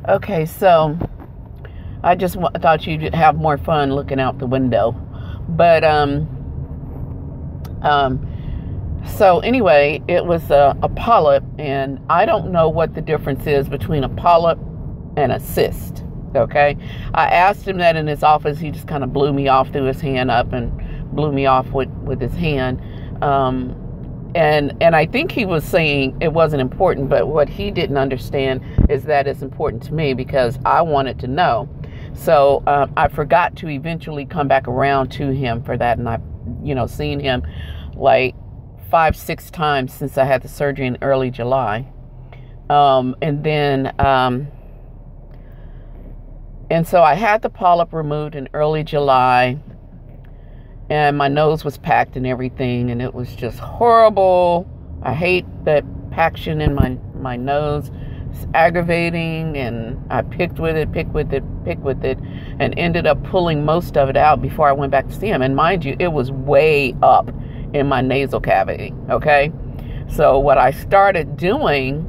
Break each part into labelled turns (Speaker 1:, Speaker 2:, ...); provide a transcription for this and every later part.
Speaker 1: Okay, so I just thought you'd have more fun looking out the window. But, so anyway, it was a polyp, and I don't know what the difference is between a polyp and a cyst, okay? I asked him that in his office. He just kind of blew me off, threw his hand up and blew me off with his hand. And I think he was saying it wasn't important, but what he didn't understand is that it's important to me because I wanted to know. So I forgot to eventually come back around to him for that, and I've, seen him like 5-6 times since I had the surgery in early July. And so I had the polyp removed in early July, and my nose was packed and everything, and it was just horrible. I hate that paction in my nose. It's aggravating, and I picked with it, and ended up pulling most of it out before I went back to see him. And mind you, it was way up in my nasal cavity, okay? So what I started doing,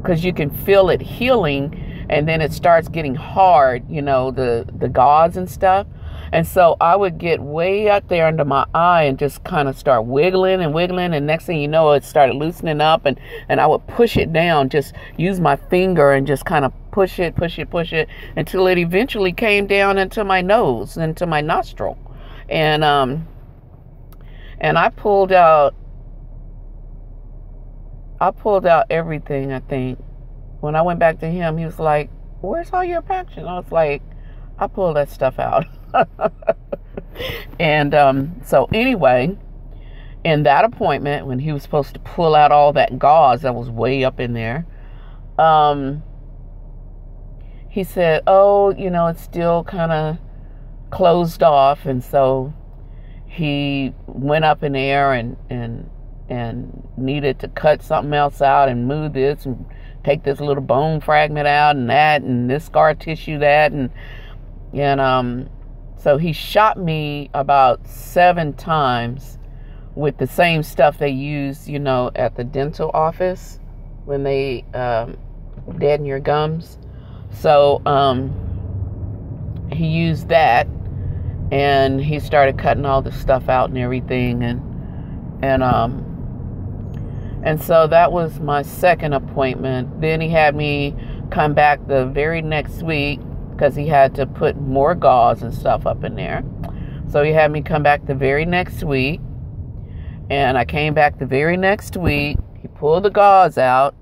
Speaker 1: because you can feel it healing, and then it starts getting hard, the gauze and stuff. And so I would get way up there under my eye and just kind of start wiggling. And next thing you know, it started loosening up, and I would push it down, just use my finger and just kind of push it until it eventually came down into my nose, into my nostril. And I pulled out everything, I think. When I went back to him, he was like, "Where's all your paction?" I was like, "I pulled that stuff out." And so anyway, in that appointment, when he was supposed to pull out all that gauze that was way up in there, he said, "Oh, it's still kind of closed off." And so he went up in there and needed to cut something else out and move this and take this little bone fragment out and that and this scar tissue that and so he shot me about 7 times with the same stuff they use, at the dental office when they deaden your gums. So he used that, and he started cutting all the stuff out and everything, and so that was my second appointment. Then he had me come back the very next week because he had to put more gauze and stuff up in there. So he had me come back the very next week, and I came back the very next week. He pulled the gauze out,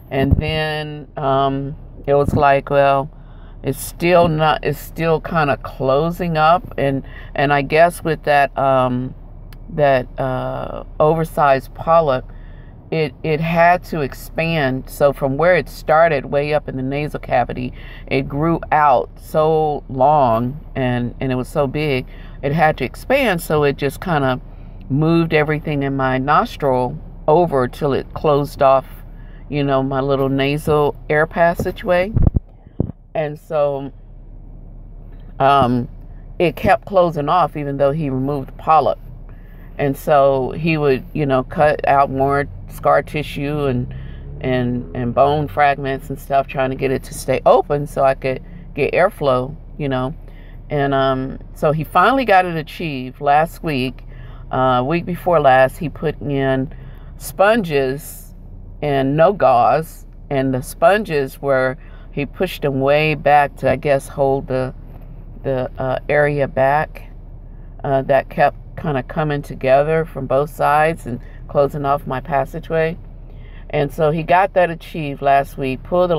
Speaker 1: and then it was like, well, it's still kind of closing up, and I guess with that oversized polyp, it had to expand. So from where it started way up in the nasal cavity, it grew out so long and it was so big, it had to expand. So it just kind of moved everything in my nostril over till it closed off, my little nasal air passageway. And so it kept closing off even though he removed the polyp. And so he would, cut out more scar tissue and bone fragments and stuff, trying to get it to stay open so I could get airflow, And so he finally got it achieved last week. Week before last, he put in sponges and no gauze. And the sponges he pushed them way back to, I guess, hold the area back that kept kind of coming together from both sides and closing off my passageway. And so he got that achieved last week. Pulled the